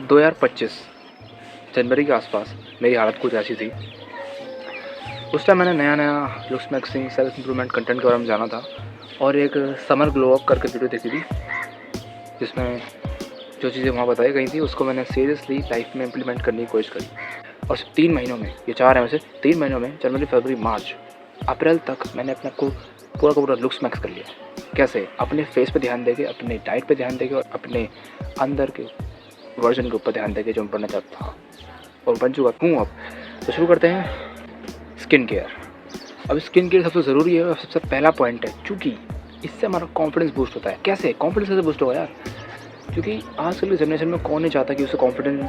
2025 जनवरी के आसपास मेरी हालत कुछ ऐसी थी। उस टाइम मैंने नया looks maxing self improvement content के बारे में जाना था और एक समर ग्लो अप करके वीडियो देखी थी, जिसमें जो चीज़ें वहाँ बताई गई थी उसको मैंने सीरियसली लाइफ में इम्प्लीमेंट करने की कोशिश करी। और सिर्फ 3 महीनों में, ये 4 है वैसे, 3 महीनों में जनवरी, फरवरी, मार्च, अप्रैल तक मैंने अपने को पूरा का पूरा लुक्स मैक्स कर लिया। कैसे? अपने फेस पे ध्यान देके, अपने डाइट पे ध्यान देके और अपने अंदर के वर्जन के ऊपर ध्यान देके जो मैं बनना चाहता था और बन चुका हूँ अब। तो शुरू करते हैं स्किन केयर। अब स्किन केयर सबसे ज़रूरी है और सबसे पहला पॉइंट है, क्योंकि इससे हमारा कॉन्फिडेंस बूस्ट होता है। कैसे कॉन्फिडेंस कैसे बूस्ट होगा यार? क्योंकि आजकल की जनरेशन में कौन नहीं चाहता कि उसे कॉन्फिडेंट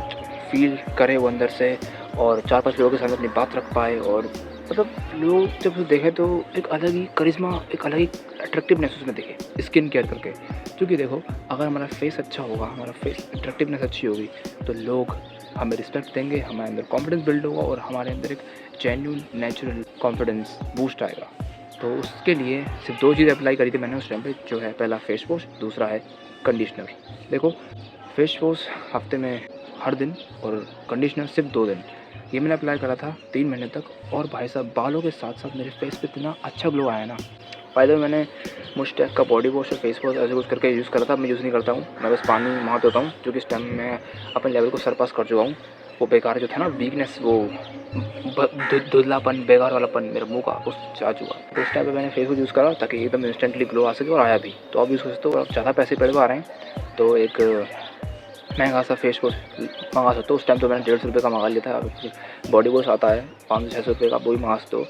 फील करे वो अंदर से और 4-5 लोगों के सामने अपनी बात रख पाए। और मतलब लोग जब उसे देखें तो एक अलग ही करिश्मा, एक अलग ही अट्रैक्टिवनेस उसमें दिखे स्किन केयर करके। क्योंकि देखो, अगर हमारा फेस अच्छा होगा, हमारा फेस अट्रैक्टिवनेस अच्छी होगी, तो लोग हमें रिस्पेक्ट देंगे, हमारे अंदर कॉन्फिडेंस बिल्ड होगा और हमारे अंदर एक जेन्युइन नेचुरल कॉन्फिडेंस बूस्ट आएगा। तो उसके लिए सिर्फ 2 चीज़ें अप्लाई करी थी मैंने उस टाइम पे, जो है पहला फेस वॉश, दूसरा है कंडीशनर। देखो, फेस वॉश हफ्ते में हर दिन और कंडीशनर सिर्फ 2 दिन, ये मैंने अप्लाई करा था 3 महीने तक। और भाई साहब, बालों के साथ साथ मेरे फेस पे इतना अच्छा ग्लो आया ना। फायदे मैंने मुझटेक का बॉडी वॉश और फेस वॉश ऐसे कुछ करके यूज़ करा था। मैं यूज़ नहीं करता हूँ, मैं बस पानी वहाँ पे होता हूँ, क्योंकि इस टाइम मैं अपने लेवल को सरपास कर चुका हूँ। वो बेकार जो था ना, वीकनेस, वो धुंधलापन, बेकार वालापन मेरे मुंह का, उस जा चुका। तो उस टाइम पे मैंने फेस वॉश यूज़ करा ताकि एकदम इंस्टेंटली ग्लो आ सके, और आया भी। तो अब यूज़ कर सकते हो। अब ज़्यादा पैसे पड़े आ रहे हैं तो एक महंगा सा फेस वॉश मंगा सकते हो। उस टाइम तो मैंने 150 रुपये का मंगा लिया था। अब बॉडी वॉश आता है 500-600 रुपये का, वही मंगा सकते हो।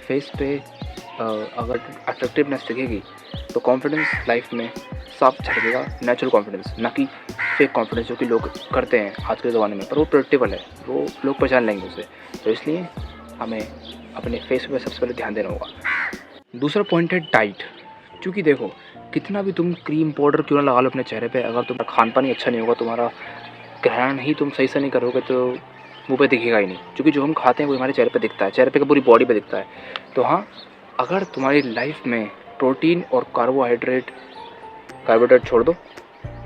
फेस पे अगर अट्रैक्टिवनेस दिखेगी तो कॉन्फिडेंस लाइफ में साफ झलकेगा। नेचुरल कॉन्फिडेंस, ना कि फेक कॉन्फिडेंस जो कि लोग करते हैं आज के ज़माने में, पर वो प्रेडिक्टेबल है, वो लोग पहचान लेंगे उसे। तो इसलिए हमें अपने फेस पे सबसे पहले ध्यान देना होगा। दूसरा पॉइंट है डाइट। क्योंकि देखो, कितना भी तुम क्रीम पाउडर क्यों ना लगा लो अपने चेहरे पे, अगर तुम्हारा खान पान ही अच्छा नहीं होगा, तुम्हारा ग्रहण ही तुम सही से नहीं करोगे, तो मुँह पे दिखेगा ही नहीं। क्योंकि जो हम खाते हैं वो हमारे चेहरे पे दिखता है, चेहरे पे का पूरी बॉडी पे दिखता है। तो हाँ, अगर तुम्हारी लाइफ में प्रोटीन और कार्बोहाइड्रेट छोड़ दो,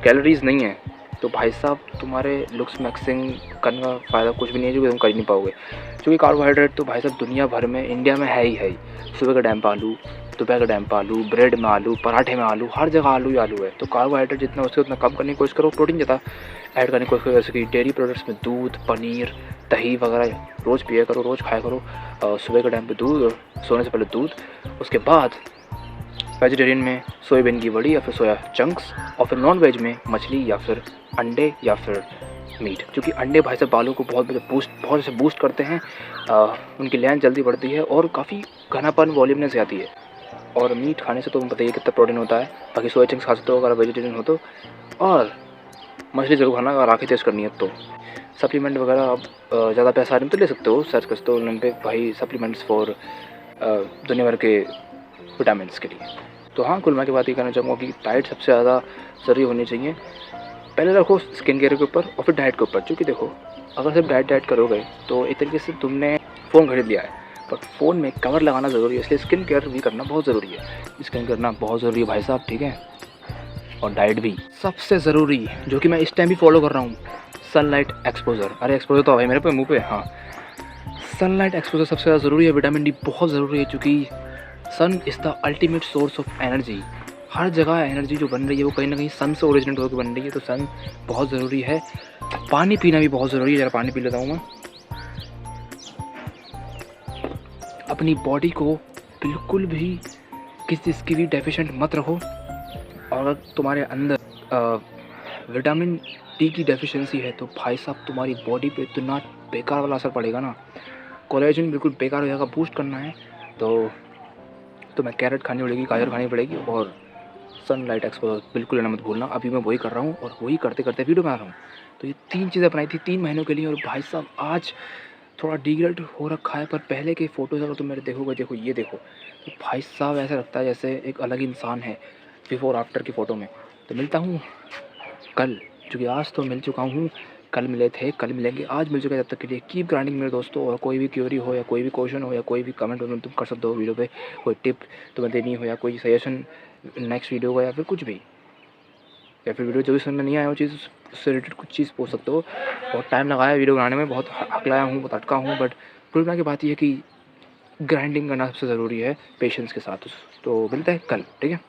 कैलोरीज नहीं है, तो भाई साहब तुम्हारे लुक्स मैक्सिंग करने का फ़ायदा कुछ भी नहीं है, जो कि तुम कर ही नहीं पाओगे। क्योंकि कार्बोहाइड्रेट तो भाई साहब दुनिया भर में, इंडिया में है ही। सुबह का टाइम पे आलू, दोपहर का टाइम पे आलू, ब्रेड में आलू, पराठे में आलू, हर जगह आलू ही आलू है। तो कार्बोहाइड्रेट जितना हो सके उतना कम करने की कोशिश करो, प्रोटीन ज़्यादा ऐड करने की कोशिश करो। जैसे कि डेयरी प्रोडक्ट्स में दूध, पनीर, दही वगैरह रोज़ पिया करो, रोज़ खाया करो। सुबह के टाइम पे दूध और सोने से पहले दूध। उसके बाद वेजिटेरियन में सोयाबीन की बड़ी या फिर सोया चंक्स, और फिर नॉन वेज में मछली या फिर अंडे या फिर मीट। क्योंकि अंडे भाई साहब बालों को बहुत से बूस्ट करते हैं। उनकी लेंथ जल्दी बढ़ती है और काफ़ी घनापन, वॉल्यूमनेस आती है। और मीट खाने से तो तुम बताइए कितना प्रोटीन होता है। बाकी सोया चंक्स खा सकते हो अगर वेजिटेरियन हो तो। और मछली ज़रूर खाना अगर आँखें तेज़ करनी है तो। सप्लीमेंट वगैरह आप ज़्यादा पैसा तो ले सकते हो, सर्च कर सकते हो ऑनलाइन पे, भाई सप्लीमेंट्स फॉर दुनिया भर के विटामिन्स के लिए। तो हाँ, कुल मैं की बात ये कहना चाहूँगा कि डाइट सबसे ज़्यादा ज़रूरी होनी चाहिए। पहले रखो स्किन केयर के ऊपर और फिर डाइट के ऊपर। क्योंकि देखो, अगर सिर्फ डाइट करोगे तो एक तरीके से तुमने फ़ोन खरीद लिया है, बट फ़ोन में कवर लगाना ज़रूरी है। इसलिए स्किन केयर भी करना बहुत ज़रूरी है। स्किन करना बहुत ज़रूरी है भाई साहब, ठीक है। और डाइट भी सबसे ज़रूरी, जो कि मैं इस टाइम भी फॉलो कर रहा हूँ, सनलाइट एक्सपोजर। अरे एक्सपोजर तो भाई मेरे पे मुँह पे, हाँ, सनलाइट एक्सपोजर सबसे ज़्यादा ज़रूरी है। विटामिन डी बहुत ज़रूरी है, क्योंकि sun is the ultimate source of energy. हर जगह एनर्जी जो बन रही है वो कहीं ना कहीं सन से ओरिजिनेट होकर बन रही है। तो सन बहुत ज़रूरी है। पानी पीना भी बहुत ज़रूरी है। ज़रा पानी पी लेता हूँ मैं। अपनी बॉडी को बिल्कुल भी किसी चीज़ की भी डेफिशिएंट मत रखो। और अगर तुम्हारे अंदर विटामिन डी की डेफिशिएंसी है तो भाई साहब तुम्हारी बॉडी पे इतना बेकार वाला असर पड़ेगा ना। कोलेजन बिल्कुल बेकार हो जाएगा। बूस्ट करना है तो तुम्हें कैरेट खानी पड़ेगी, गाजर खानी पड़ेगी, और सनलाइट एक्सपोजर बिल्कुल लेना मत भूलना। अभी मैं वही कर रहा हूँ और वही करते करते वीडियो बना रहा हूँ। तो ये 3 चीज़ें अपनाई थी 3 महीनों के लिए। और भाई साहब आज थोड़ा डिग्रेड हो रखा है, पर पहले के फ़ोटोज़ अगर तुम मेरे देखोगे, देखो ये देखो, तो भाई साहब ऐसा लगता है जैसे एक अलग इंसान है बिफोर आफ्टर की फ़ोटो में। तो मिलता हूँ कल, क्योंकि आज तो मिल चुका हूँ, कल मिले थे, कल मिलेंगे, आज मिल चुका है। जब तक के लिए कीप ग्राइंडिंग मेरे दोस्तों। और कोई भी क्वेरी हो या कोई भी क्वेश्चन हो या कोई भी कमेंट हो तुम कर सकते हो वीडियो पे। कोई टिप तुम्हें देनी हो या कोई सजेशन नेक्स्ट वीडियो का या फिर कुछ भी, या फिर वीडियो जो भी समझ में नहीं आया वो चीज़ उससे रिलेटेड कुछ चीज़ पूछ सकते हो। बहुत टाइम लगाया वीडियो बनाने में, बहुत हकलाया हूँ, बहुत अटका हूँ, बट कुल मिला के बात ये है कि ग्राइंडिंग करना सबसे ज़रूरी है पेशेंस के साथ। तो मिलते हैं कल, ठीक है।